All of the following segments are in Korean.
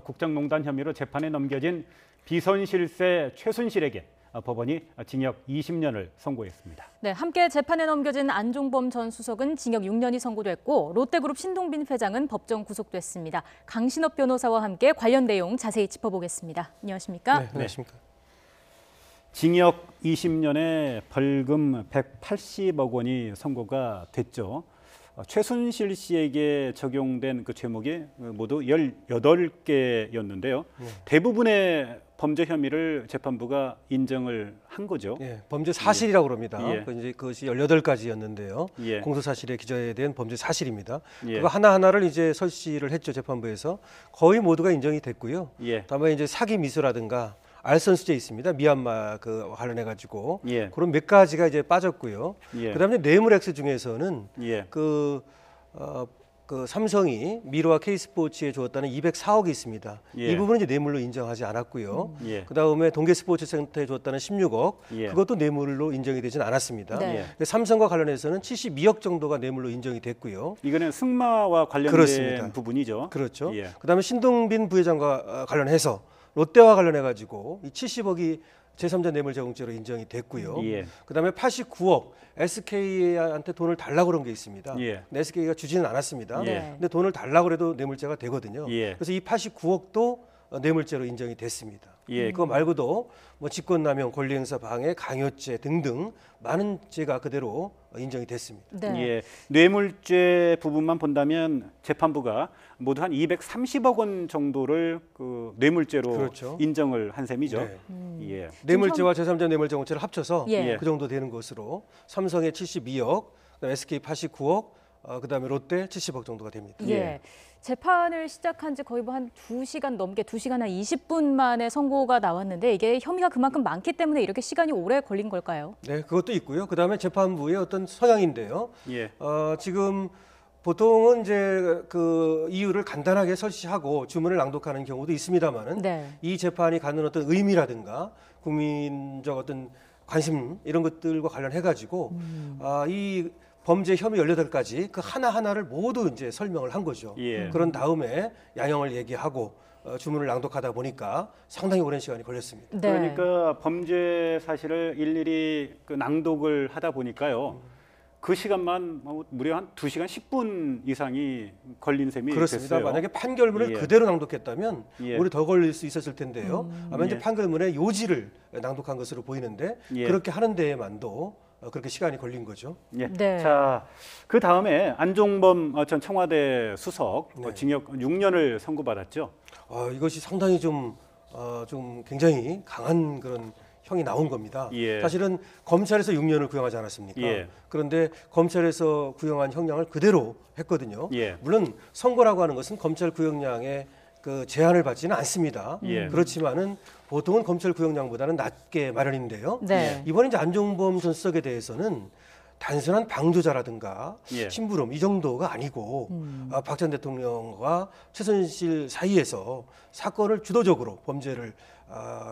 국정농단 혐의로 재판에 넘겨진 비선실세 최순실에게 법원이 징역 20년을 선고했습니다. 네, 함께 재판에 넘겨진 안종범 전 수석은 징역 6년이 선고됐고 롯데그룹 신동빈 회장은 법정 구속됐습니다. 강신업 변호사와 함께 관련 내용 자세히 짚어보겠습니다. 안녕하십니까? 네, 안녕하십니까? 징역 20년에 벌금 180억 원이 선고가 됐죠. 최순실 씨에게 적용된 그 죄목이 모두 18개였는데요. 대부분의 범죄 혐의를 재판부가 인정을 한 거죠. 예, 범죄 사실이라고 그럽니다. 예. 이제 그것이 18가지였는데요. 예. 공소사실에 기재된 범죄 사실입니다. 예. 그거 하나하나를 이제 설시를 했죠, 재판부에서. 거의 모두가 인정이 됐고요. 예. 다만 이제 사기 미수라든가 알선수재 있습니다. 미얀마 그 관련해 가지고 예. 그런 몇 가지가 이제 빠졌고요. 예. 그다음에 뇌물액수 중에서는 예. 그 삼성이 미르와 K스포츠에 주었다는 204억이 있습니다. 예. 이 부분은 이제 뇌물로 인정하지 않았고요. 예. 그다음에 동계스포츠센터에 주었다는 16억, 예. 그것도 뇌물로 인정이 되진 않았습니다. 네. 삼성과 관련해서는 72억 정도가 뇌물로 인정이 됐고요. 이거는 승마와 관련된 그렇습니다. 부분이죠. 그렇죠. 예. 그다음에 신동빈 부회장과 관련해서 롯데와 관련해 가지고 이 70억이 제3자 뇌물 제공죄로 인정이 됐고요. 예. 그다음에 89억 SK한테 돈을 달라고 그런 게 있습니다. 예. 근데 SK가 주지는 않았습니다. 예. 근데 돈을 달라고 해도 뇌물죄가 되거든요. 예. 그래서 이 89억도 뇌물죄로 인정이 됐습니다. 예. 그거 말고도 뭐 직권남용, 권리행사 방해, 강요죄 등등 많은 죄가 그대로 인정이 됐습니다. 네. 예, 뇌물죄 부분만 본다면 재판부가 모두 한 230억 원 정도를 그 뇌물죄로 그렇죠. 인정을 한 셈이죠. 네. 예. 뇌물죄와 제3자 뇌물 제공죄를 합쳐서 예. 그 정도 되는 것으로 삼성의 72억, 그다음에 SK 89억, 그다음에 롯데 70억 정도가 됩니다. 예. 예. 재판을 시작한 지 거의 뭐 한 2시간 넘게 2시간 한 20분 만에 선고가 나왔는데 이게 혐의가 그만큼 많기 때문에 이렇게 시간이 오래 걸린 걸까요? 네, 그것도 있고요. 그다음에 재판부의 어떤 성향인데요. 예. 지금 보통은 이제 그 이유를 간단하게 설시하고 주문을 낭독하는 경우도 있습니다만은 네. 이 재판이 갖는 어떤 의미라든가 국민적 어떤 관심 이런 것들과 관련해 가지고 이 범죄 혐의 18가지 그 하나하나를 모두 이제 설명을 한 거죠. 예. 그런 다음에 양형을 얘기하고 주문을 낭독하다 보니까 상당히 오랜 시간이 걸렸습니다. 네. 그러니까 범죄 사실을 일일이 그 낭독을 하다 보니까요. 그 시간만 무려 한 2시간 10분 이상이 걸린 셈이 그렇습니다. 됐어요. 만약에 판결문을 예. 그대로 낭독했다면 예. 오히려 더 걸릴 수 있었을 텐데요. 아마 이제 예. 판결문의 요지를 낭독한 것으로 보이는데 예. 그렇게 하는 데에만도 그렇게 시간이 걸린 거죠. 예. 네. 자, 그 다음에 안종범 전 청와대 수석 네. 징역 6년을 선고받았죠. 이것이 상당히 좀 굉장히 강한 그런 형이 나온 겁니다. 예. 사실은 검찰에서 6년을 구형하지 않았습니까? 예. 그런데 검찰에서 구형한 형량을 그대로 했거든요. 예. 물론 선고라고 하는 것은 검찰 구형량의 그 제한을 받지는 않습니다. 예. 그렇지만은 보통은 검찰 구형량보다는 낮게 마련인데요. 네. 이번에 이제 안종범 전 수석에 대해서는 단순한 방조자라든가 예. 심부름 이 정도가 아니고 박 전 대통령과 최순실 사이에서 사건을 주도적으로 범죄를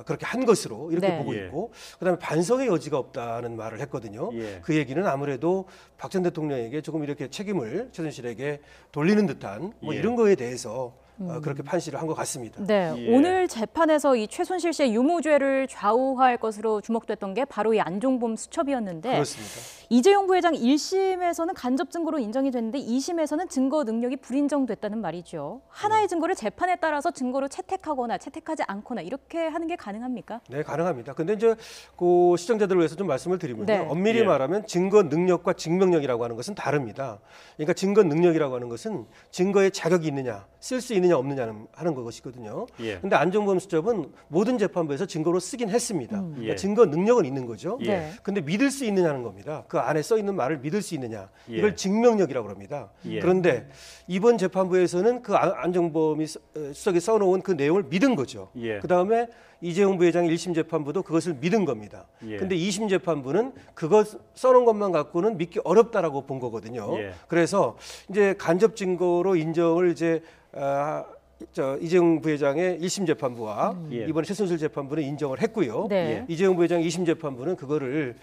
그렇게 한 것으로 이렇게 네. 보고 예. 있고 그다음에 반성의 여지가 없다는 말을 했거든요. 예. 그 얘기는 아무래도 박 전 대통령에게 조금 이렇게 책임을 최순실에게 돌리는 듯한 뭐 예. 이런 거에 대해서 그렇게 판시를 한 것 같습니다. 네, 예. 오늘 재판에서 이 최순실 씨의 유무죄를 좌우할 것으로 주목됐던 게 바로 이 안종범 수첩이었는데 그렇습니다. 이재용 부회장 1심에서는 간접 증거로 인정이 됐는데 2심에서는 증거 능력이 불인정됐다는 말이죠. 하나의 증거를 재판에 따라서 증거로 채택하거나 채택하지 않거나 이렇게 하는 게 가능합니까? 네, 가능합니다. 근데 이제 그 시청자들을 위해서 좀 말씀을 드리면요. 네. 엄밀히 예. 말하면 증거 능력과 증명력이라고 하는 것은 다릅니다. 그러니까 증거 능력이라고 하는 것은 증거에 자격이 있느냐, 쓸 수 있느냐 없느냐는 하는 것이거든요. 예. 근데 안종범 수첩은 모든 재판부에서 증거로 쓰긴 했습니다. 예. 그러니까 증거 능력은 있는 거죠. 예. 네. 근데 믿을 수 있느냐는 겁니다. 그 안에 써 있는 말을 믿을 수 있느냐. 예. 이걸 증명력이라고 합니다. 예. 그런데 이번 재판부에서는 그 안종범이 수석이 써놓은 그 내용을 믿은 거죠. 예. 그다음에 이재용 부회장의 1심 재판부도 그것을 믿은 겁니다. 예. 근데 2심 재판부는 그것 써놓은 것만 갖고는 믿기 어렵다라고 본 거거든요. 예. 그래서 이제 간접 증거로 인정을 이제 이재용 부회장의 1심 재판부와 예. 이번에 최순실 재판부는 인정을 했고요. 네. 이재용 부회장 2심 재판부는 그거를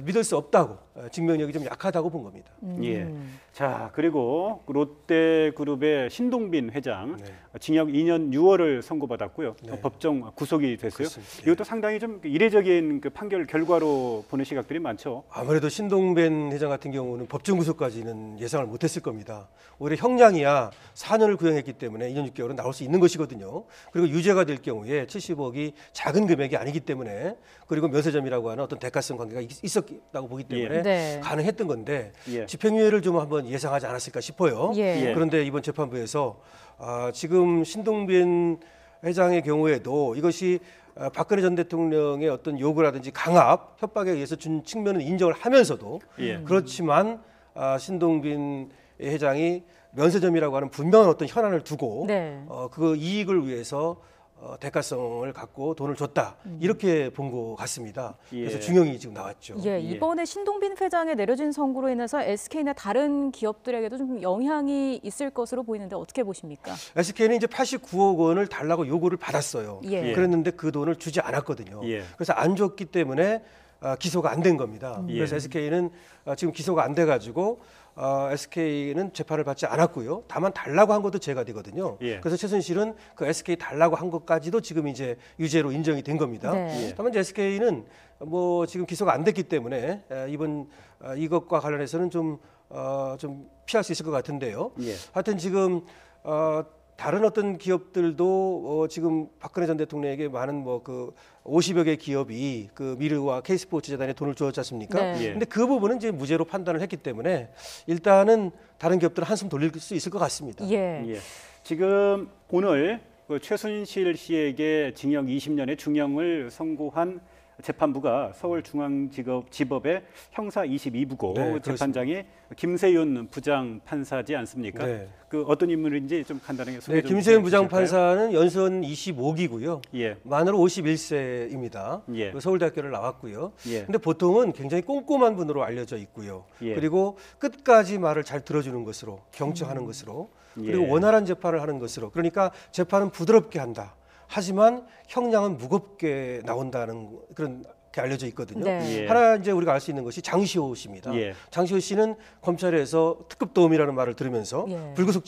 믿을 수 없다고 증명력이 좀 약하다고 본 겁니다. 예. 자, 그리고 롯데그룹의 신동빈 회장 네. 징역 2년 6월을 선고받았고요. 네. 법정 구속이 됐어요. 그렇습니다. 이것도 상당히 좀 이례적인 그 판결 결과로 보는 시각들이 많죠. 아무래도 신동빈 회장 같은 경우는 법정 구속까지는 예상을 못했을 겁니다. 오히려 형량이야 4년을 구형했기 때문에 2년 6개월은 나올 수 있는 것이거든요. 그리고 유죄가 될 경우에 70억이 작은 금액이 아니기 때문에 그리고 면세점이라고 하는 어떤 대가성 관계가 있었다고 보기 때문에 네. 가능했던 건데 예. 집행유예를 좀 한번 예상하지 않았을까 싶어요. 예. 그런데 이번 재판부에서 지금 신동빈 회장의 경우에도 이것이 박근혜 전 대통령의 어떤 요구라든지 강압, 협박에 의해서 준 측면은 인정을 하면서도 예. 그렇지만 신동빈 회장이 면세점이라고 하는 분명한 어떤 현안을 두고 네. 그 이익을 위해서 대가성을 갖고 돈을 줬다 이렇게 본 것 같습니다. 예. 그래서 중형이 지금 나왔죠. 예, 이번에 신동빈 회장에 내려진 선고로 인해서 SK나 다른 기업들에게도 좀 영향이 있을 것으로 보이는데 어떻게 보십니까? SK는 이제 89억 원을 달라고 요구를 받았어요. 예. 그랬는데 그 돈을 주지 않았거든요. 예. 그래서 안 줬기 때문에 기소가 안 된 겁니다. 예. 그래서 SK는 지금 기소가 안 돼가지고 SK는 재판을 받지 않았고요. 다만 달라고 한 것도 죄가 되거든요. 예. 그래서 최순실은 그 SK 달라고 한 것까지도 지금 이제 유죄로 인정이 된 겁니다. 네. 예. 다만 이제 SK는 뭐 지금 기소가 안 됐기 때문에 이번 이것과 관련해서는 좀 피할 수 있을 것 같은데요. 예. 하여튼 지금 다른 어떤 기업들도 지금 박근혜 전 대통령에게 많은 뭐 그 50여 개 기업이 그 미르와 K스포츠 재단에 돈을 주었지 않습니까? 네. 예. 근데 그 부분은 이제 무죄로 판단을 했기 때문에 일단은 다른 기업들은 한숨 돌릴 수 있을 것 같습니다. 예. 예. 지금 오늘 그 최순실 씨에게 징역 20년의 중형을 선고한 재판부가 서울중앙지법의 형사 22부고 네, 재판장이 김세윤 부장판사지 않습니까? 네. 그 어떤 인물인지 좀 간단하게 소개 네, 좀 김세윤 해주실까요? 부장판사는 연수원 25기고요. 예. 만으로 51세입니다. 예. 서울대학교를 나왔고요. 예. 근데 보통은 굉장히 꼼꼼한 분으로 알려져 있고요. 예. 그리고 끝까지 말을 잘 들어주는 것으로 경청하는 것으로 그리고 예. 원활한 재판을 하는 것으로 그러니까 재판은 부드럽게 한다. 하지만 형량은 무겁게 나온다는 그런 게 알려져 있거든요. 네. 예. 하나 이제 우리가 알 수 있는 것이 장시호 씨입니다. 예. 장시호 씨는 검찰에서 특급 도움이라는 말을 들으면서 예. 불구속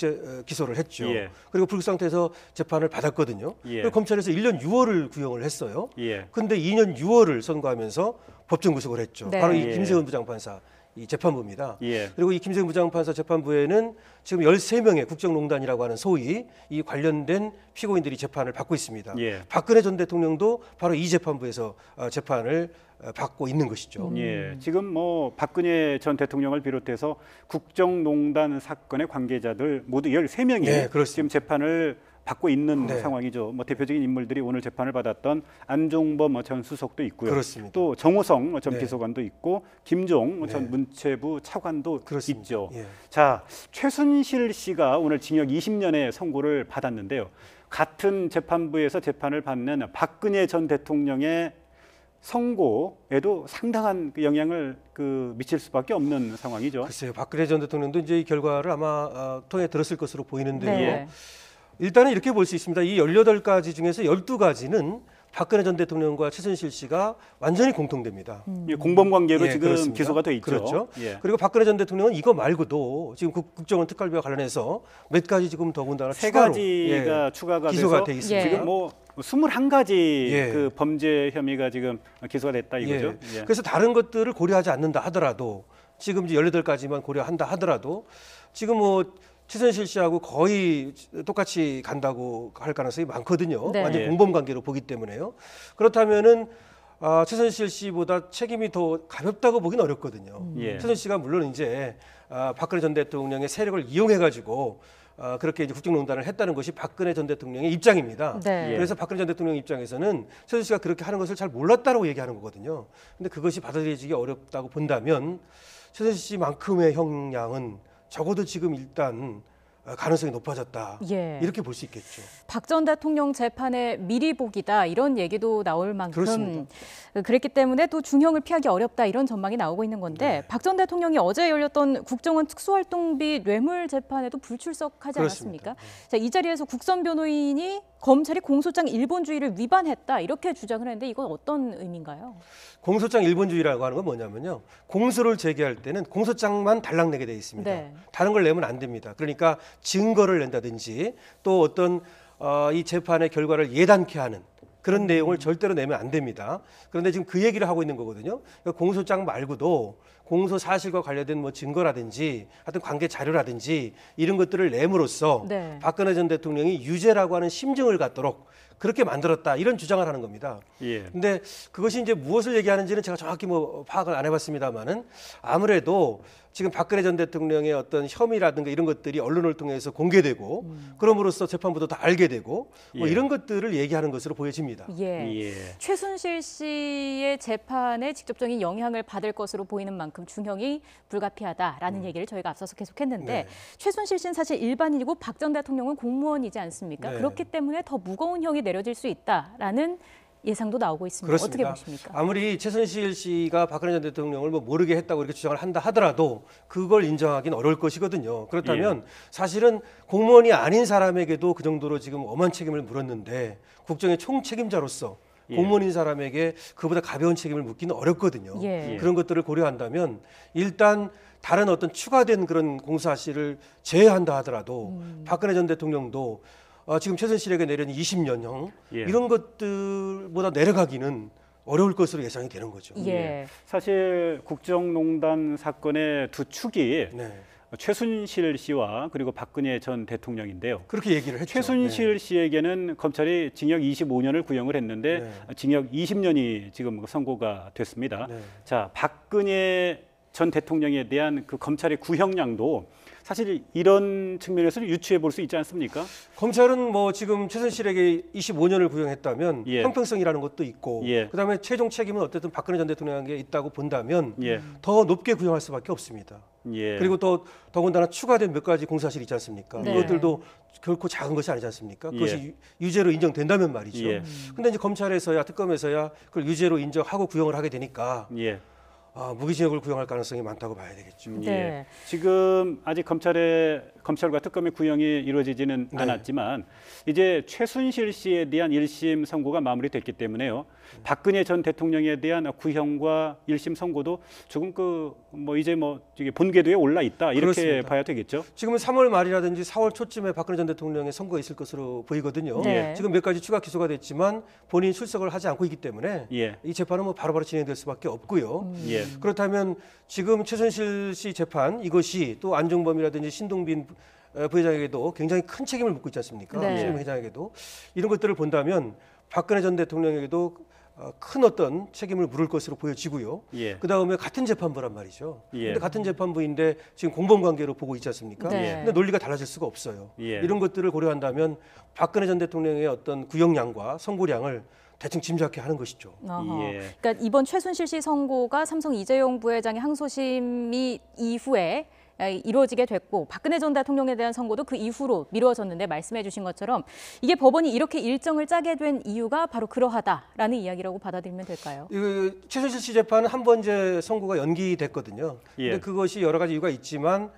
기소를 했죠. 예. 그리고 불구속 상태에서 재판을 받았거든요. 예. 그리고 검찰에서 1년 6월을 구형을 했어요. 예. 근데 2년 6월을 선고하면서 법정 구속을 했죠. 네. 바로 이 예. 김세훈 부장판사 이 재판부입니다. 예. 그리고 이 김세훈 부장판사 재판부에는 지금 13명의 국정농단이라고 하는 소위 이 관련된 피고인들이 재판을 받고 있습니다. 예. 박근혜 전 대통령도 바로 이 재판부에서 재판을 받고 있는 것이죠. 예, 지금 뭐 박근혜 전 대통령을 비롯해서 국정농단 사건의 관계자들 모두 13명이 네, 그렇습니다. 지금 재판을 받고 있는 네. 상황이죠. 뭐 대표적인 인물들이 오늘 재판을 받았던 안종범 전 수석도 있고요. 그렇습니다. 또 정호성 전 네. 비서관도 있고 김종 네. 전 문체부 차관도 그렇습니다. 있죠. 예. 자, 최순실 씨가 오늘 징역 20년의 선고를 받았는데요. 같은 재판부에서 재판을 받는 박근혜 전 대통령의 선고에도 상당한 그 영향을 미칠 수밖에 없는 상황이죠. 글쎄요, 박근혜 전 대통령도 이제 이 결과를 아마 통해 들었을 것으로 보이는데요. 네. 일단은 이렇게 볼 수 있습니다. 이 18가지 중에서 12가지는 박근혜 전 대통령과 최순실 씨가 완전히 공통됩니다. 예, 공범 관계로 예, 지금 그렇습니다. 기소가 돼 있죠. 그렇죠. 예. 그리고 박근혜 전 대통령은 이거 말고도 지금 국정원 특활비와 관련해서 몇 가지 지금 더군다나 세 추가로, 가지가 추가가 기소가 돼서 돼 있습니다. 지금 뭐 21가지 예. 그 범죄 혐의가 지금 기소가 됐다 이거죠. 예. 그래서 다른 것들을 고려하지 않는다 하더라도 지금 이제 18가지만 고려한다 하더라도 지금 뭐 최순실 씨하고 거의 똑같이 간다고 할 가능성이 많거든요. 네. 완전 예. 공범 관계로 보기 때문에요. 그렇다면은 최순실 씨보다 책임이 더 가볍다고 보기는 어렵거든요. 예. 최순실 씨가 물론 이제 박근혜 전 대통령의 세력을 이용해 가지고 그렇게 이제 국정농단을 했다는 것이 박근혜 전 대통령의 입장입니다. 네. 예. 그래서 박근혜 전 대통령 입장에서는 최순실 씨가 그렇게 하는 것을 잘 몰랐다고 얘기하는 거거든요. 근데 그것이 받아들여지기 어렵다고 본다면 최순실 씨만큼의 형량은 적어도 지금 일단 가능성이 높아졌다. 예. 이렇게 볼 수 있겠죠. 박 전 대통령 재판의 미리 보기다 이런 얘기도 나올 만큼 그렇습니다. 그랬기 때문에 또 중형을 피하기 어렵다 이런 전망이 나오고 있는 건데 네. 박 전 대통령이 어제 열렸던 국정원 특수활동비 뇌물 재판에도 불출석하지 그렇습니다. 않았습니까? 자, 이 자리에서 국선 변호인이 검찰이 공소장 일본주의를 위반했다 이렇게 주장을 했는데 이건 어떤 의미인가요? 공소장 일본주의라고 하는 건 뭐냐면요. 공소를 제기할 때는 공소장만 달랑 내게 돼 있습니다. 네. 다른 걸 내면 안 됩니다. 그러니까 증거를 낸다든지 또 어떤 이 재판의 결과를 예단케 하는 그런 내용을 절대로 내면 안 됩니다. 그런데 지금 그 얘기를 하고 있는 거거든요. 그러니까 공소장 말고도 공소 사실과 관련된 뭐 증거라든지 하여튼 관계 자료라든지 이런 것들을 내므로써 네. 박근혜 전 대통령이 유죄라고 하는 심증을 갖도록 그렇게 만들었다 이런 주장을 하는 겁니다. 예. 근데 그것이 이제 무엇을 얘기하는지는 제가 정확히 뭐 파악을 안 해봤습니다만은 아무래도 지금 박근혜 전 대통령의 어떤 혐의라든가 이런 것들이 언론을 통해서 공개되고 그럼으로써 재판부도 다 알게 되고 뭐 예. 이런 것들을 얘기하는 것으로 보여집니다. 예. 예. 최순실 씨의 재판에 직접적인 영향을 받을 것으로 보이는 만큼 중형이 불가피하다라는 얘기를 저희가 앞서서 계속했는데 네. 최순실 씨는 사실 일반인이고 박 전 대통령은 공무원이지 않습니까? 네. 그렇기 때문에 더 무거운 형이 내려질 수 있다라는 예상도 나오고 있습니다. 그렇습니다. 어떻게 보십니까? 아무리 최순실 씨가 박근혜 전 대통령을 뭐 모르게 했다고 이렇게 주장을 한다 하더라도 그걸 인정하기는 어려울 것이거든요. 그렇다면 사실은 공무원이 아닌 사람에게도 그 정도로 지금 엄한 책임을 물었는데 국정의 총책임자로서 예. 공무원인 사람에게 그보다 가벼운 책임을 묻기는 어렵거든요. 예. 그런 것들을 고려한다면 일단 다른 어떤 추가된 그런 공사실을 제외한다 하더라도 박근혜 전 대통령도 지금 최순실에게 내린 20년형 예. 이런 것들보다 내려가기는 어려울 것으로 예상이 되는 거죠. 예. 사실 국정농단 사건의 두 축이 네. 최순실 씨와 그리고 박근혜 전 대통령인데요. 그렇게 얘기를 했죠. 최순실 씨에게는 검찰이 징역 25년을 구형을 했는데 네. 징역 20년이 지금 선고가 됐습니다. 네. 자, 박근혜 전 대통령에 대한 그 검찰의 구형량도 사실 이런 측면에서는 유추해 볼 수 있지 않습니까? 검찰은 뭐 지금 최순실에게 25년을 구형했다면 예. 형평성이라는 것도 있고 예. 그다음에 최종 책임은 어쨌든 박근혜 전 대통령에게 있다고 본다면 예. 더 높게 구형할 수밖에 없습니다. 예. 그리고 또 더군다나 추가된 몇 가지 공사실이 있지 않습니까? 네. 그것들도 결코 작은 것이 아니지 않습니까? 그것이 예. 유죄로 인정된다면 말이죠. 예. 근데 이제 검찰에서야 특검에서야 그걸 유죄로 인정하고 구형을 하게 되니까 예. 무기징역을 구형할 가능성이 많다고 봐야 되겠죠. 네. 예. 지금 아직 검찰과 특검의 구형이 이루어지지는 네. 않았지만 이제 최순실 씨에 대한 1심 선고가 마무리됐기 때문에요. 박근혜 전 대통령에 대한 구형과 1심 선고도 조금 이제 이게 본궤도에 올라 있다 이렇게 그렇습니다. 봐야 되겠죠. 지금은 3월 말이라든지 4월 초쯤에 박근혜 전 대통령의 선거가 있을 것으로 보이거든요. 네. 지금 몇 가지 추가 기소가 됐지만 본인이 출석을 하지 않고 있기 때문에 예. 이 재판은 뭐 바로바로 진행될 수밖에 없고요. 예. 그렇다면 지금 최순실 씨 재판 이것이 또 안종범이라든지 신동빈 부회장에게도 굉장히 큰 책임을 묻고 있지 않습니까? 네. 신임 회장에게도 이런 것들을 본다면 박근혜 전 대통령에게도 큰 어떤 책임을 물을 것으로 보여지고요. 예. 그 다음에 같은 재판부란 말이죠. 예. 근데 같은 재판부인데 지금 공범 관계로 보고 있지 않습니까? 네. 근데 논리가 달라질 수가 없어요. 예. 이런 것들을 고려한다면 박근혜 전 대통령의 어떤 구형량과 선고량을 대충 짐작해 하는 것이죠. 어허. 예. 그러니까 이번 최순실 씨 선고가 삼성 이재용 부회장의 항소심이 이후에 이루어지게 됐고 박근혜 전 대통령에 대한 선고도 그 이후로 미뤄졌는데 말씀해 주신 것처럼 이게 법원이 이렇게 일정을 짜게 된 이유가 바로 그러하다라는 이야기라고 받아들이면 될까요? 최순실 씨 재판은 한 번 이제 선고가 연기됐거든요. 예. 근데 그것이 여러 가지 이유가 있지만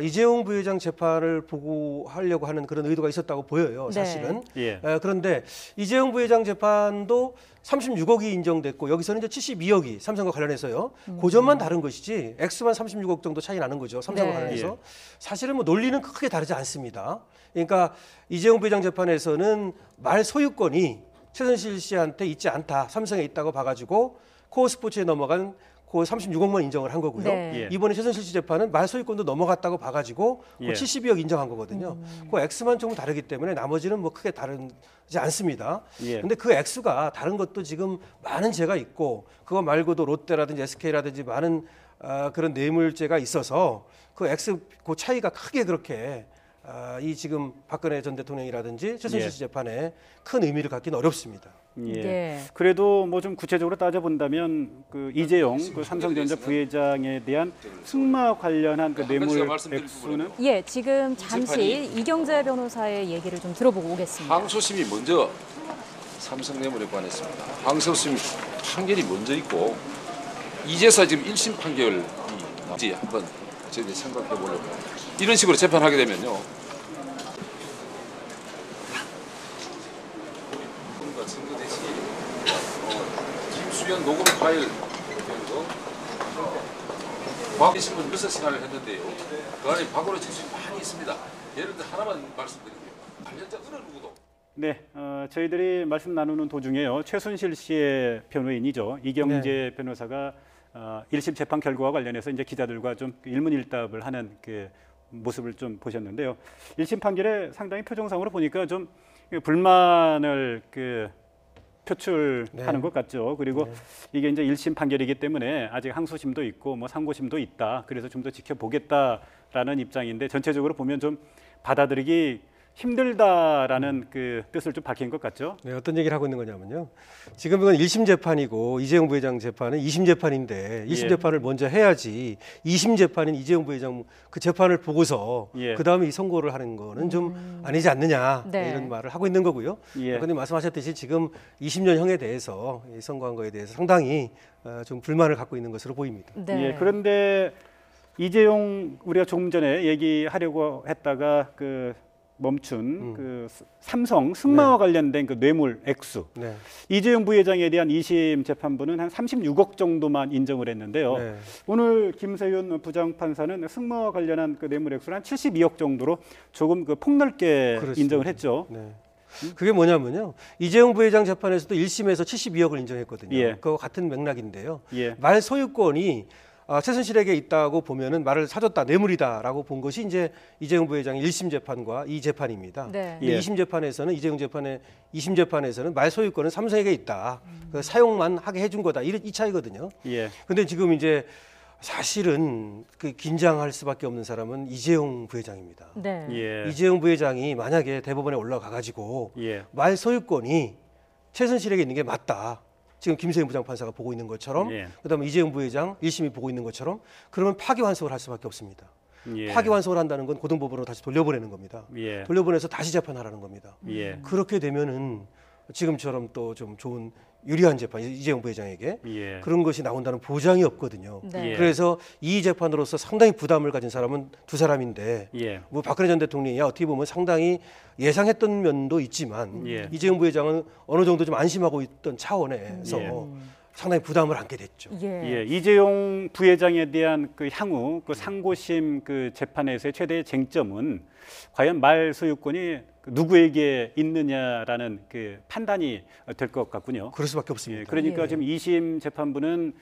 이재용 부회장 재판을 보고하려고 하는 그런 의도가 있었다고 보여요. 네. 사실은. 예. 그런데 이재용 부회장 재판도 36억이 인정됐고 여기서는 이제 72억이 삼성과 관련해서요. 그 점만 다른 것이지 액수만 36억 정도 차이 나는 거죠. 삼성과 네. 관련해서. 예. 사실은 뭐 논리는 크게 다르지 않습니다. 그러니까 이재용 부회장 재판에서는 말 소유권이 최순실 씨한테 있지 않다. 삼성에 있다고 봐가지고 코어스포츠에 넘어간 그 36억만 인정을 한 거고요. 네. 예. 이번에 최순실 씨 재판은 말 소유권도 넘어갔다고 봐가지고 예. 그 72억 인정한 거거든요. 그 액수만 조금 다르기 때문에 나머지는 뭐 크게 다르지 않습니다. 예. 근데 그 액수가 다른 것도 지금 많은 죄가 있고 그거 말고도 롯데라든지 SK라든지 많은 그런 뇌물죄가 있어서 그 액수 그 차이가 크게 그렇게 이 지금 박근혜 전 대통령이라든지 최순실 예. 씨 재판에 큰 의미를 갖기는 어렵습니다. 예. 네. 그래도 뭐 좀 구체적으로 따져본다면 그 이재용 그 삼성전자 부회장에 대한 승마 관련한 그 뇌물 액수는 예, 지금 잠시 이경재 변호사의 얘기를 좀 들어보고 오겠습니다. 항소심이 먼저 삼성뇌물에 관했습니다. 항소심 판결이 먼저 있고 이제서 지금 1심 판결이 나지 한번 저희들이 생각해 보려고 이런 식으로 재판하게 되면요. 증거 대시 김수현 녹음 파일 정도 과학신문 6시간을 했는데요. 그 안에 과거로 진술이 많이 있습니다. 예를 들어 하나만 말씀드릴게요. 관련자 어느 누구도 네, 저희들이 말씀 나누는 도중에요. 최순실 씨의 변호인이죠. 이경재 변호사가 1심 재판 결과와 관련해서 이제 기자들과 좀 일문일답을 하는 그 모습을 좀 보셨는데요. 1심 판결에 상당히 표정상으로 보니까 좀 불만을 그 표출하는 것 같죠. 그리고 이게 이제 1심 판결이기 때문에 아직 항소심도 있고 뭐 상고심도 있다. 그래서 좀 더 지켜보겠다라는 입장인데 전체적으로 보면 좀 받아들이기 힘들다라는 그 뜻을 좀 밝힌 것 같죠. 네, 어떤 얘기를 하고 있는 거냐면요. 지금 이건 1심 재판이고 이재용 부회장 재판은 2심 재판인데 1심 재판을 먼저 해야지 2심 재판인 이재용 부회장 그 재판을 보고서 그다음에 이 선고를 하는 거는 좀 아니지 않느냐 이런 말을 하고 있는 거고요. 그런데 말씀하셨듯이 지금 20년형에 대해서 이 선고한 거에 대해서 상당히 좀 불만을 갖고 있는 것으로 보입니다. 예, 그런데 이재용 우리가 조금 전에 얘기하려고 했다가 그 멈춘 그 삼성 승마와 관련된 그 뇌물 액수 이재용 부회장에 대한 2심 재판부는 한 36억 정도만 인정을 했는데요. 오늘 김세윤 부장판사는 승마와 관련한 그 뇌물 액수를 한 72억 정도로 조금 그 폭넓게 인정을 했죠. 그게 뭐냐면요. 이재용 부회장 재판에서도 1심에서 72억을 인정했거든요. 그거 같은 맥락인데요. 말 소유권이 최순실에게 있다고 보면은 말을 사줬다, 뇌물이다라고 본 것이 이제 이재용 부회장의 1심 재판과 이 재판입니다. 근데 2심 재판에서는 이재용 재판의 2심 재판에서는 말 소유권은 삼성에게 있다. 그 사용만 하게 해준 거다. 이 차이거든요. 근데 지금 이제 사실은 그 긴장할 수밖에 없는 사람은 이재용 부회장입니다. 이재용 부회장이 만약에 대법원에 올라가 가지고 말 소유권이 최순실에게 있는 게 맞다. 지금 김세윤 부장판사가 보고 있는 것처럼 그다음에 이재용 부회장 1심이 보고 있는 것처럼 그러면 파기환송을 할 수밖에 없습니다. 파기환송을 한다는 건 고등법원으로 다시 돌려보내는 겁니다. 돌려보내서 다시 재판하라는 겁니다. 그렇게 되면은 지금처럼 또 좀 좋은 유리한 재판 이재용 부회장에게 그런 것이 나온다는 보장이 없거든요. 그래서 이 재판으로서 상당히 부담을 가진 사람은 두 사람인데 뭐 박근혜 전 대통령이 어떻게 보면 상당히 예상했던 면도 있지만 이재용 부회장은 어느 정도 좀 안심하고 있던 차원에서 상당히 부담을 안게 됐죠. 이재용 부회장에 대한 그 향후 그 상고심 그 재판에서의 최대의 쟁점은 과연 말 소유권이 누구에게 있느냐라는 그 판단이 될 것 같군요. 그럴 수밖에 없습니다. 그러니까 지금 2심 재판부는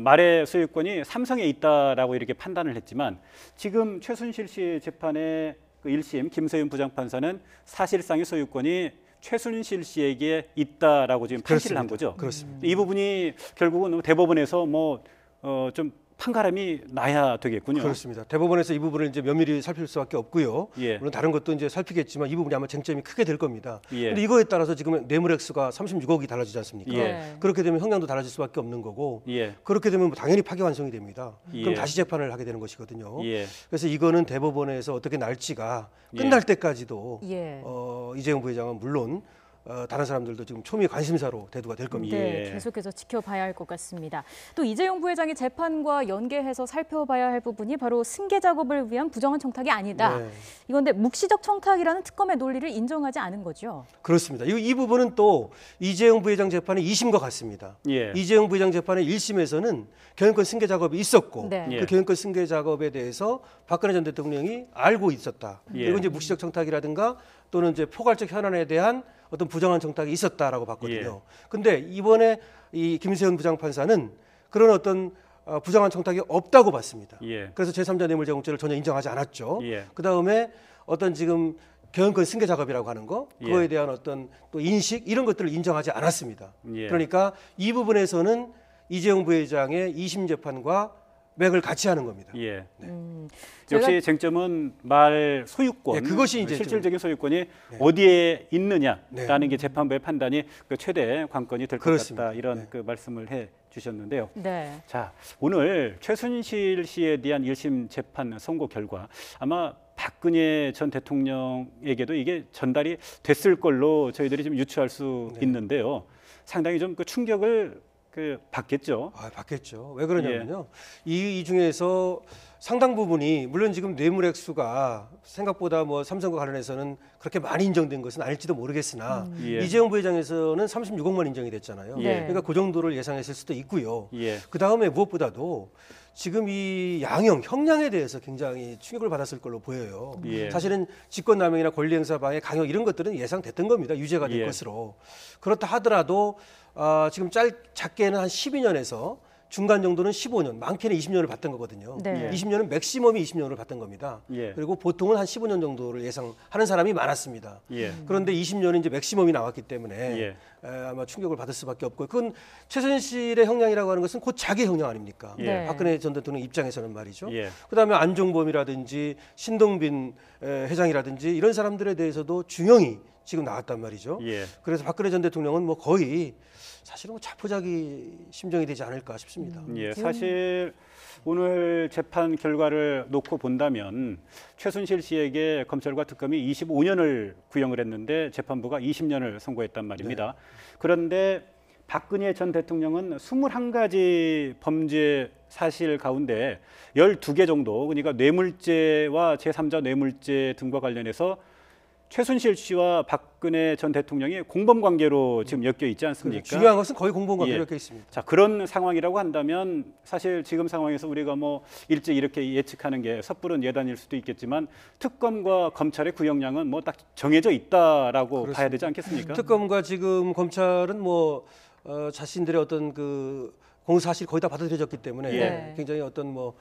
말의 소유권이 삼성에 있다라고 이렇게 판단을 했지만 지금 최순실 씨 재판의 그 1심 김세윤 부장판사는 사실상의 소유권이 최순실 씨에게 있다라고 지금 판시를 한 거죠. 그렇습니다. 이 부분이 결국은 대법원에서 뭐 좀 판가름이 나야 되겠군요. 그렇습니다. 대법원에서 이 부분을 이제 면밀히 살필 수밖에 없고요. 물론 다른 것도 이제 살피겠지만 이 부분이 아마 쟁점이 크게 될 겁니다. 그런데 이거에 따라서 지금 뇌물 액수가 36억이 달라지지 않습니까? 그렇게 되면 형량도 달라질 수밖에 없는 거고 그렇게 되면 당연히 파기환송이 됩니다. 그럼 다시 재판을 하게 되는 것이거든요. 그래서 이거는 대법원에서 어떻게 날지가 끝날 때까지도 이재용 부회장은 물론 다른 사람들도 지금 초미의 관심사로 대두가 될 겁니다. 계속해서 지켜봐야 할 것 같습니다. 또 이재용 부회장의 재판과 연계해서 살펴봐야 할 부분이 바로 승계 작업을 위한 부정한 청탁이 아니다. 이건데 묵시적 청탁이라는 특검의 논리를 인정하지 않은 거죠. 그렇습니다. 이 부분은 또 이재용 부회장 재판의 2심과 같습니다. 이재용 부회장 재판의 1심에서는 경영권 승계 작업이 있었고 그 경영권 승계 작업에 대해서 박근혜 전 대통령이 알고 있었다. 그리고 이제 묵시적 청탁이라든가 또는 이제 포괄적 현안에 대한 어떤 부정한 청탁이 있었다라고 봤거든요. 근데 이번에 이 김세윤 부장판사는 그런 어떤 부정한 청탁이 없다고 봤습니다. 그래서 제3자 뇌물제공죄를 전혀 인정하지 않았죠. 그다음에 어떤 지금 경영권 승계 작업이라고 하는 거 그거에 대한 어떤 또 인식 이런 것들을 인정하지 않았습니다. 그러니까 이 부분에서는 이재용 부회장의 2심 재판과 맥을 같이 하는 겁니다. 예. 저희가- 역시 쟁점은 말 소유권, 네, 그것이 이제 실질적인 소유권이 어디에 있느냐라는 네. 게 재판부의 판단이 그 최대 관건이 될 것 그렇습니다. 같다 이런 네. 그 말씀을 해 주셨는데요. 네. 자, 오늘 최순실 씨에 대한 1심 재판 선고 결과 아마 박근혜 전 대통령에게도 이게 전달이 됐을 걸로 저희들이 좀 유추할 수 있는데요. 상당히 좀 그 충격을 받겠죠. 받겠죠. 왜 그러냐면요. 이 중에서 상당 부분이 물론 지금 뇌물 액수가 생각보다 뭐 삼성과 관련해서는 그렇게 많이 인정된 것은 아닐지도 모르겠으나 예. 이재용 부회장에서는 36억만 인정이 됐잖아요. 네. 그러니까 그 정도를 예상했을 수도 있고요. 예. 그 다음에 무엇보다도 지금 이 형량에 대해서 굉장히 충격을 받았을 걸로 보여요. 예. 사실은 직권남용이나 권리행사 방해, 강요 이런 것들은 예상됐던 겁니다. 유죄가 될 예. 것으로. 그렇다 하더라도 지금 작게는 한 12년에서 중간 정도는 15년, 많게는 20년을 받던 거거든요. 네. 20년은 맥시멈이 20년을 받던 겁니다. 예. 그리고 보통은 한 15년 정도를 예상하는 사람이 많았습니다. 예. 그런데 20년은 이제 맥시멈이 나왔기 때문에 예. 아마 충격을 받을 수밖에 없고, 그건 최순실의 형량이라고 하는 것은 곧 자기 형량 아닙니까? 네. 박근혜 전 대통령 입장에서는 말이죠. 예. 그다음에 안종범이라든지 신동빈 회장이라든지 이런 사람들에 대해서도 중형이 지금 나왔단 말이죠. 예. 그래서 박근혜 전 대통령은 뭐 거의 사실은 뭐 자포자기 심정이 되지 않을까 싶습니다. 예, 사실 오늘 재판 결과를 놓고 본다면 최순실 씨에게 검찰과 특검이 25년을 구형을 했는데 재판부가 20년을 선고했단 말입니다. 그런데 박근혜 전 대통령은 21가지 범죄 사실 가운데 12개 정도, 그러니까 뇌물죄와 제3자 뇌물죄 등과 관련해서 최순실 씨와 박근혜 전 대통령이 공범 관계로 지금 엮여 있지 않습니까? 중요한 것은 거의 공범관계로 예. 엮여 있습니다. 자, 그런 상황이라고 한다면 사실 지금 상황에서 우리가 뭐 일찍 이렇게 예측하는 게 섣부른 예단일 수도 있겠지만 특검과 검찰의 구형량은 뭐 딱 정해져 있다라고 봐야 되지 않겠습니까? 특검과 지금 검찰은 뭐 자신들의 어떤 그 공사실 거의 다 받아들여졌기 때문에 예. 굉장히 어떤 뭐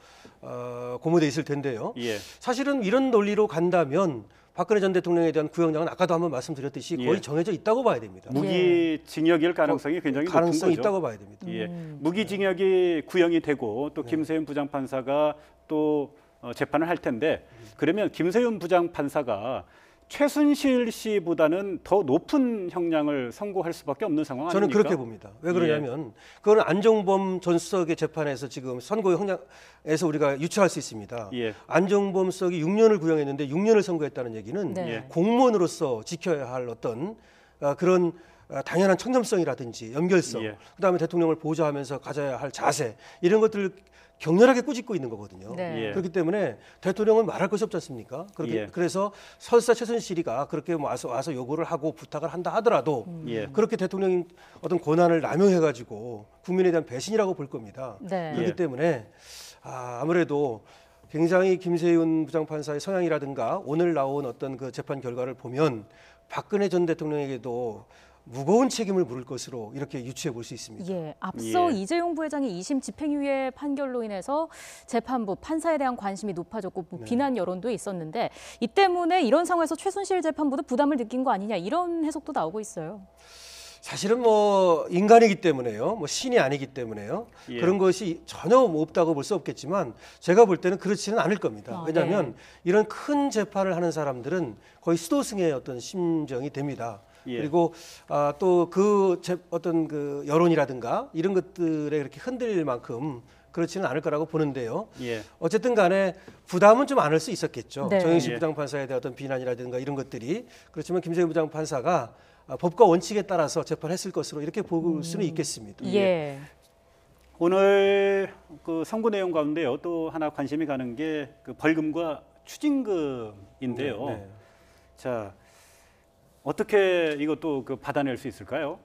고무돼 있을 텐데요. 예. 사실은 이런 논리로 간다면 박근혜 전 대통령에 대한 구형량은 아까도 한번 말씀드렸듯이 거의 예. 정해져 있다고 봐야 됩니다. 무기징역일 가능성이 굉장히 가능성이 높은 거죠. 있다고 봐야 됩니다. 예, 무기징역이 구형이 되고 또 김세윤 부장판사가 또 재판을 할 텐데 그러면 김세윤 부장판사가 최순실 씨보다는 더 높은 형량을 선고할 수밖에 없는 상황 아닙니까? 저는 그렇게 봅니다. 왜 그러냐면 그건 안종범 전 수석의 재판에서 지금 선고 형량에서 우리가 유추할 수 있습니다. 예. 안종범 수석이 6년을 구형했는데 6년을 선고했다는 얘기는 네. 공무원으로서 지켜야 할 어떤 그런 당연한 청렴성이라든지 연결성, 예. 그다음에 대통령을 보좌하면서 가져야 할 자세 이런 것들을 격렬하게 꾸짖고 있는 거거든요. 네. 예. 그렇기 때문에 대통령은 말할 것이 없지 않습니까? 그렇게 예. 그래서 설사 최순실이가 그렇게 와서 요구를 하고 부탁을 한다 하더라도 예. 그렇게 대통령이 어떤 권한을 남용해가지고 국민에 대한 배신이라고 볼 겁니다. 네. 그렇기 예. 때문에 아무래도 굉장히 김세윤 부장판사의 성향이라든가 오늘 나온 어떤 그 재판 결과를 보면 박근혜 전 대통령에게도 무거운 책임을 물을 것으로 이렇게 유추해 볼 수 있습니다. 예, 앞서 예. 이재용 부회장이 2심 집행유예 판결로 인해서 재판부 판사에 대한 관심이 높아졌고 뭐 비난 여론도 있었는데 이 때문에 이런 상황에서 최순실 재판부도 부담을 느낀 거 아니냐 이런 해석도 나오고 있어요. 사실은 뭐 인간이기 때문에요, 뭐 신이 아니기 때문에요. 예. 그런 것이 전혀 없다고 볼 수 없겠지만 제가 볼 때는 그렇지는 않을 겁니다. 왜냐하면 네. 이런 큰 재판을 하는 사람들은 거의 수도승의 어떤 심정이 됩니다. 예. 그리고 또 그 어떤 그 여론이라든가 이런 것들에 그렇게 흔들릴 만큼 그렇지는 않을 거라고 보는데요. 예. 어쨌든 간에 부담은 좀 안을 수 있었겠죠. 네. 정영식 예. 부장판사에 대한 어떤 비난이라든가 이런 것들이. 그렇지만 김세윤 부장판사가 법과 원칙에 따라서 재판했을 것으로 이렇게 볼 수는 있겠습니다. 예. 오늘 그 선고 내용 가운데요 또 하나 관심이 가는 게 그 벌금과 추징금인데요. 네. 자, 어떻게 이것도 그 받아낼 수 있을까요?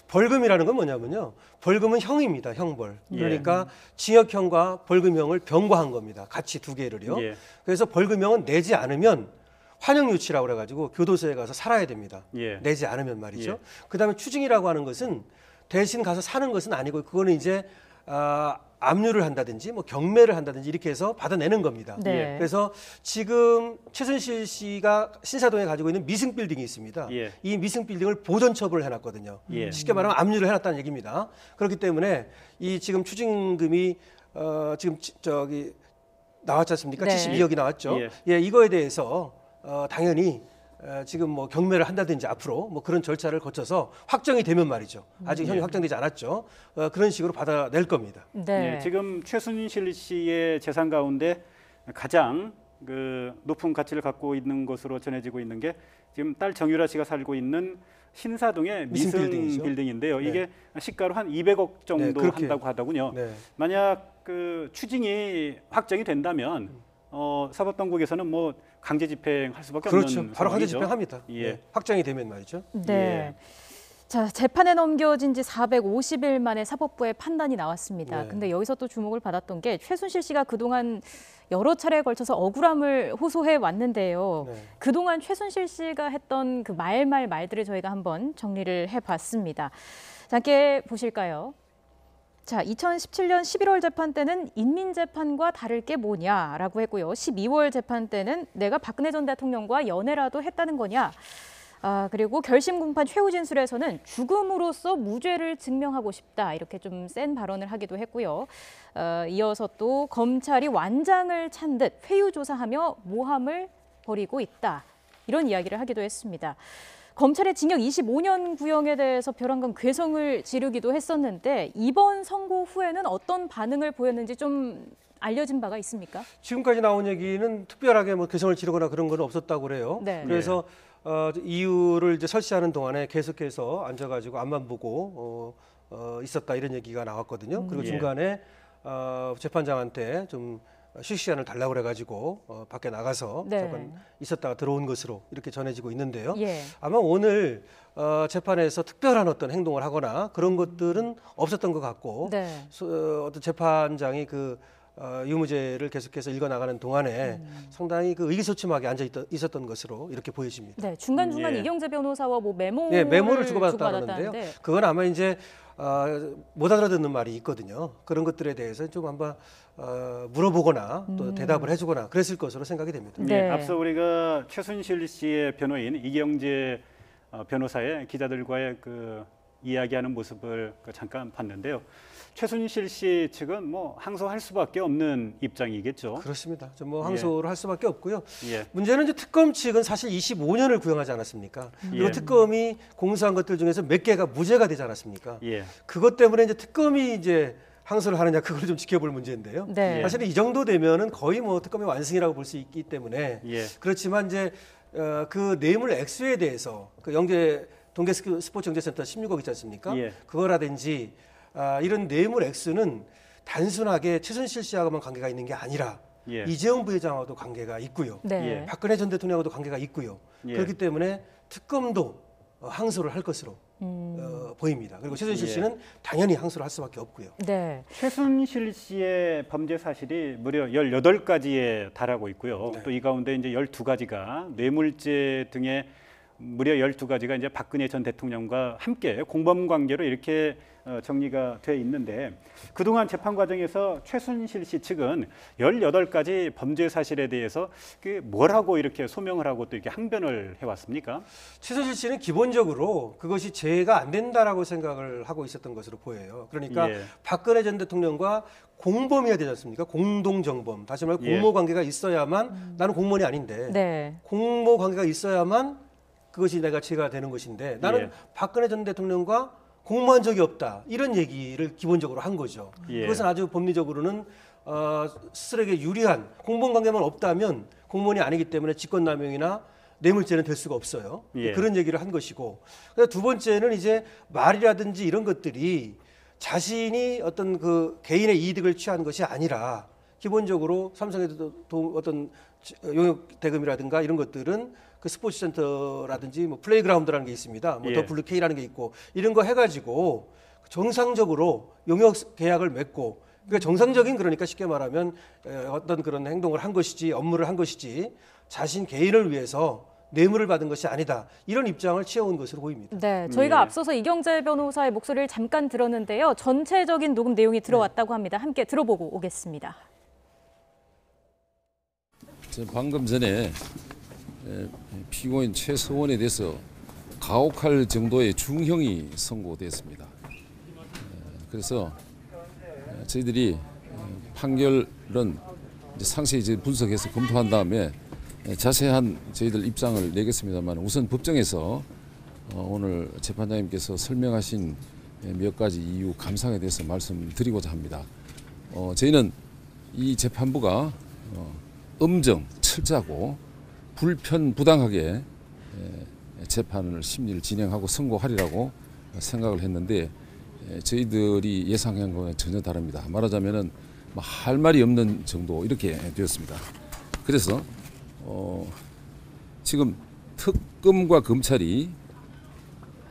벌금이라는 건 뭐냐면요. 벌금은 형입니다. 형벌. 예. 그러니까 징역형과 벌금형을 병과한 겁니다. 같이 두 개를요. 예. 그래서 벌금형은 내지 않으면 환영유치라고 그래가지고 교도소에 가서 살아야 됩니다. 예. 내지 않으면 말이죠. 예. 그다음에 추징이라고 하는 것은 대신 가서 사는 것은 아니고 그거는 이제 압류를 한다든지 뭐 경매를 한다든지 이렇게 해서 받아내는 겁니다. 네. 그래서 지금 최순실 씨가 신사동에 가지고 있는 미승 빌딩이 있습니다. 예. 이 미승 빌딩을 보존 처분을 해놨거든요. 예. 쉽게 말하면 압류를 해놨다는 얘기입니다. 그렇기 때문에 이 지금 추징금이 지금 저기 나왔지 않습니까? 네. 72억이 나왔죠. 예. 예, 이거에 대해서 당연히 지금 뭐 경매를 한다든지 앞으로 뭐 그런 절차를 거쳐서 확정이 되면 말이죠. 아직 현재 확정되지 않았죠. 그런 식으로 받아낼 겁니다. 네. 예, 지금 최순실 씨의 재산 가운데 가장 그 높은 가치를 갖고 있는 것으로 전해지고 있는 게 지금 딸 정유라 씨가 살고 있는 신사동의 미승 미승 빌딩이죠. 빌딩인데요. 네. 이게 시가로 한 200억 정도 네, 그렇게. 한다고 하더군요. 네. 만약 그 추징이 확정이 된다면 사법당국에서는 뭐 강제 집행할 수밖에 그렇죠. 없는 바로 강제 상황이죠. 집행합니다. 예. 네, 확정이 되면 말이죠. 네. 자, 재판에 넘겨진 지 450일 만에 사법부의 판단이 나왔습니다. 네. 근데 여기서 또 주목을 받았던 게 최순실 씨가 그동안 여러 차례에 걸쳐서 억울함을 호소해 왔는데요. 네. 그동안 최순실 씨가 했던 그 말들을 저희가 한번 정리를 해봤습니다. 자, 함께 보실까요? 자, 2017년 11월 재판 때는 인민재판과 다를 게 뭐냐라고 했고요. 12월 재판 때는 내가 박근혜 전 대통령과 연애라도 했다는 거냐. 그리고 결심 공판 최후 진술에서는 죽음으로써 무죄를 증명하고 싶다. 이렇게 좀 센 발언을 하기도 했고요. 이어서 또 검찰이 완장을 찬 듯 회유 조사하며 모함을 벌이고 있다. 이런 이야기를 하기도 했습니다. 검찰의 징역 25년 구형에 대해서 벼랑간 괴성을 지르기도 했었는데 이번 선고 후에는 어떤 반응을 보였는지 좀 알려진 바가 있습니까? 지금까지 나온 얘기는 특별하게 뭐 개성을 지르거나 그런 건 없었다고 그래요. 네. 그래서 이유를 이제 설치하는 동안에 계속해서 앉아가지고 앞만 보고 있었다 이런 얘기가 나왔거든요. 그리고 예. 중간에 재판장한테 좀 휴식 시간을 달라고 그래가지고 밖에 나가서 네. 잠깐 있었다가 들어온 것으로 이렇게 전해지고 있는데요. 예. 아마 오늘 재판에서 특별한 어떤 행동을 하거나 그런 것들은 없었던 것 같고 네. 어떤 재판장이 그 유무죄를 계속해서 읽어나가는 동안에 상당히 그 의기소침하게 앉아 있었던 것으로 이렇게 보여집니다. 네, 중간중간 예. 이경재 변호사와 뭐 메모를 주고받았다는데요. 주고받았다는데 그건 아마 이제 못 알아듣는 말이 있거든요. 그런 것들에 대해서 좀 한번 물어보거나 또 대답을 해주거나 그랬을 것으로 생각이 됩니다. 네. 예, 앞서 우리가 최순실 씨의 변호인 이경재 변호사의 기자들과의 그 이야기하는 모습을 잠깐 봤는데요. 최순실 씨 측은 뭐 항소할 수밖에 없는 입장이겠죠. 그렇습니다. 좀 뭐 항소를 할 수밖에 없고요. 예. 문제는 이제 특검 측은 사실 25년을 구형하지 않았습니까? 그리고 예. 특검이 공수한 것들 중에서 몇 개가 무죄가 되지 않았습니까? 예. 그것 때문에 이제 특검이 이제 항소를 하느냐 그걸 좀 지켜볼 문제인데요. 네. 사실은 이 정도 되면은 거의 뭐 특검의 완승이라고 볼 수 있기 때문에 예. 그렇지만 이제 그 뇌물 액수에 대해서 그 영재 동계 스포츠 경제센터 16억 있지 않습니까? 예. 그거라든지 이런 뇌물 액수는 단순하게 최순실 씨하고만 관계가 있는 게 아니라 예. 이재용 부회장하고도 관계가 있고요. 네. 예. 박근혜 전 대통령하고도 관계가 있고요. 예. 그렇기 때문에 특검도 항소를 할 것으로 보입니다. 그리고 최순실 예. 씨는 당연히 항소를 할 수밖에 없고요. 네. 최순실 씨의 범죄 사실이 무려 18가지에 달하고 있고요. 네. 또 이 가운데 이제 12가지가 뇌물죄 등의 무려 12가지가 이제 박근혜 전 대통령과 함께 공범 관계로 이렇게 정리가 돼 있는데 그동안 재판 과정에서 최순실 씨 측은 18가지 범죄 사실에 대해서 그 뭐라고 이렇게 소명을 하고 또 이렇게 항변을 해왔습니까? 최순실 씨는 기본적으로 그것이 죄가 안 된다라고 생각을 하고 있었던 것으로 보여요. 그러니까 예. 박근혜 전 대통령과 공범이어야 되지 않습니까? 공동정범. 다시 말해 예. 공모 관계가 있어야만 나는 공무원이 아닌데 네. 공모 관계가 있어야만 그것이 내가 죄가 되는 것인데 나는 예. 박근혜 전 대통령과 공모한 적이 없다. 이런 얘기를 기본적으로 한 거죠. 예. 그것은 아주 법리적으로는 스스로에게 유리한 공범 관계만 없다면 공무원이 아니기 때문에 직권남용이나 뇌물죄는 될 수가 없어요. 예. 그런 얘기를 한 것이고 두 번째는 이제 말이라든지 이런 것들이 자신이 어떤 그 개인의 이득을 취한 것이 아니라 기본적으로 삼성에도 어떤 용역 대금이라든가 이런 것들은 그 스포츠 센터라든지 뭐 플레이그라운드라는 게 있습니다. 뭐 예. 더 블루케이라는 게 있고 이런 거 해가지고 정상적으로 용역 계약을 맺고 그러니까 정상적인 그러니까 쉽게 말하면 어떤 그런 행동을 한 것이지 업무를 한 것이지 자신 개인을 위해서 뇌물을 받은 것이 아니다. 이런 입장을 취해온 것으로 보입니다. 네, 저희가 예. 앞서서 이경재 변호사의 목소리를 잠깐 들었는데요. 전체적인 녹음 내용이 들어왔다고 합니다. 함께 들어보고 오겠습니다. 방금 전에 피고인 최서원에 대해서 가혹할 정도의 중형이 선고됐습니다. 그래서 저희들이 판결은 이제 상세히 이제 분석해서 검토한 다음에 자세한 저희들 입장을 내겠습니다만 우선 법정에서 오늘 재판장님께서 설명하신 몇 가지 이유 감상에 대해서 말씀드리고자 합니다. 저희는 이 재판부가 엄정, 철저하고 불편부당하게 재판을 심리를 진행하고 선고하리라고 생각을 했는데 저희들이 예상한 거는 전혀 다릅니다. 말하자면은 할 말이 없는 정도 이렇게 되었습니다. 그래서 지금 특검과 검찰이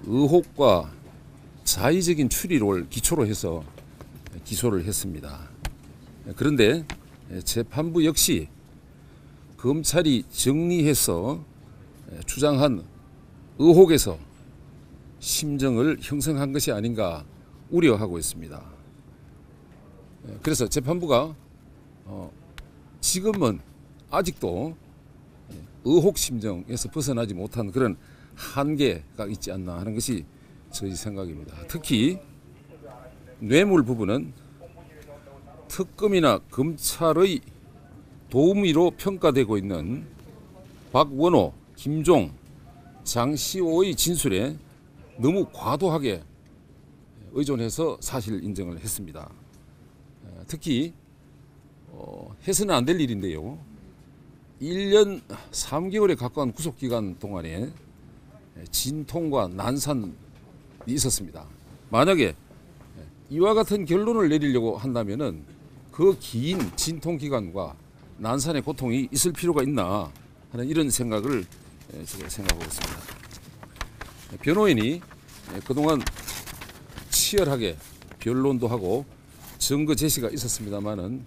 의혹과 자의적인 추리를 기초로 해서 기소를 했습니다. 그런데 재판부 역시 검찰이 정리해서 주장한 의혹에서 심정을 형성한 것이 아닌가 우려하고 있습니다. 그래서 재판부가 지금은 아직도 의혹 심정에서 벗어나지 못한 그런 한계가 있지 않나 하는 것이 저희 생각입니다. 특히 뇌물 부분은 특검이나 검찰의 도우미로 평가되고 있는 박원호, 김종, 장시호의 진술에 너무 과도하게 의존해서 사실 인정을 했습니다. 특히 해서는 안 될 일인데요. 1년 3개월에 가까운 구속기간 동안에 진통과 난산이 있었습니다. 만약에 이와 같은 결론을 내리려고 한다면은 그 긴 진통 기간과 난산의 고통이 있을 필요가 있나 하는 이런 생각을 제가 생각하고 있습니다. 변호인이 그동안 치열하게 변론도 하고 증거 제시가 있었습니다만은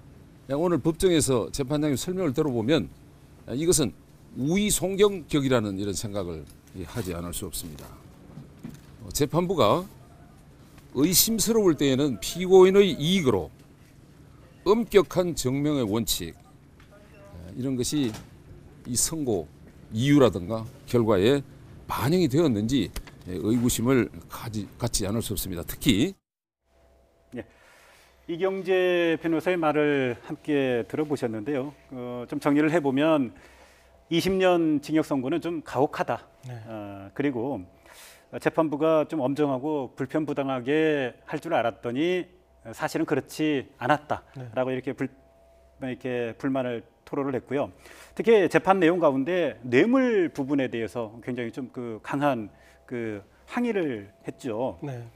오늘 법정에서 재판장님 설명을 들어보면 이것은 우의송경격이라는 이런 생각을 하지 않을 수 없습니다. 재판부가 의심스러울 때에는 피고인의 이익으로 엄격한 증명의 원칙 이런 것이 이 선고 이유라든가 결과에 반영이 되었는지 의구심을 갖지 않을 수 없습니다. 특히 이경재 변호사의 말을 함께 들어보셨는데요. 좀 정리를 해보면 20년 징역 선고는 좀 가혹하다. 네. 그리고 재판부가 좀 엄정하고 불편부당하게 할 줄 알았더니 사실은 그렇지 않았다라고 이렇게 불만을 토로를 했고요. 특히 재판 내용 가운데 뇌물 부분에 대해서 굉장히 좀 강한 항의를 했죠. 네.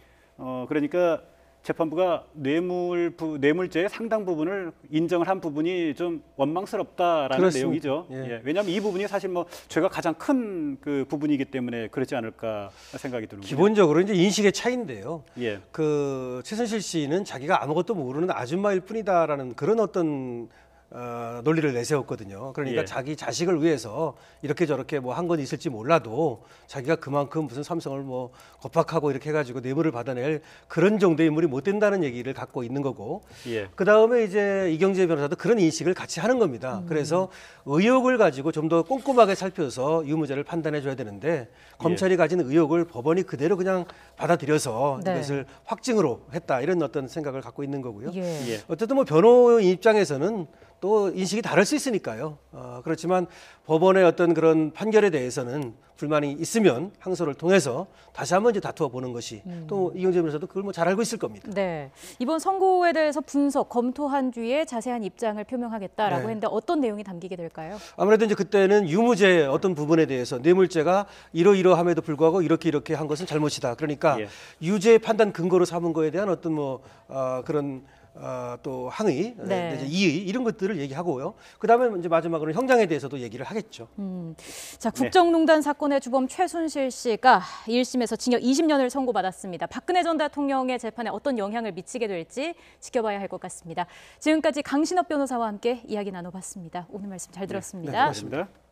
그러니까 재판부가 뇌물죄의 상당 부분을 인정을 한 부분이 좀 원망스럽다라는 그렇습니다. 내용이죠. 예. 왜냐하면 이 부분이 사실 죄가 가장 큰 부분이기 때문에 그렇지 않을까 생각이 드는군요. 기본적으로 이제 인식의 차이인데요. 예. 최순실 씨는 자기가 아무것도 모르는 아줌마일 뿐이다라는 그런 어떤 논리를 내세웠거든요. 그러니까 예. 자기 자식을 위해서 이렇게 저렇게 한 건 있을지 몰라도 자기가 그만큼 무슨 삼성을 겁박하고 이렇게 해가지고 뇌물을 받아낼 그런 정도의 인물이 못 된다는 얘기를 갖고 있는 거고. 예. 그 다음에 이제 이경재 변호사도 그런 인식을 같이 하는 겁니다. 그래서 의혹을 가지고 좀 더 꼼꼼하게 살펴서 유무죄를 판단해 줘야 되는데 검찰이 가진 의혹을 법원이 그대로 그냥 받아들여서 네. 이것을 확증으로 했다 이런 어떤 생각을 갖고 있는 거고요. 예. 예. 어쨌든 변호인 입장에서는 또 인식이 다를 수 있으니까요. 그렇지만 법원의 어떤 그런 판결에 대해서는 불만이 있으면 항소를 통해서 다시 한번 이제 다투어 보는 것이 또 이경재 변호사도 그걸 잘 알고 있을 겁니다. 네. 이번 선고에 대해서 분석, 검토한 뒤에 자세한 입장을 표명하겠다라고 네. 했는데 어떤 내용이 담기게 될까요? 아무래도 이제 그때는 유무죄 어떤 부분에 대해서 뇌물죄가 이러이러함에도 불구하고 이렇게 한 것은 잘못이다. 그러니까 예. 유죄 판단 근거로 삼은 거에 대한 어떤 그런 또 항의, 네. 이제 이의 이런 것들을 얘기하고요. 그다음에 이제 마지막으로 형량에 대해서도 얘기를 하겠죠. 자, 국정농단 사건의 주범 최순실 씨가 1심에서 징역 20년을 선고받았습니다. 박근혜 전 대통령의 재판에 어떤 영향을 미치게 될지 지켜봐야 할 것 같습니다. 지금까지 강신업 변호사와 함께 이야기 나눠봤습니다. 오늘 말씀 잘 들었습니다. 네, 고맙습니다. 고맙습니다.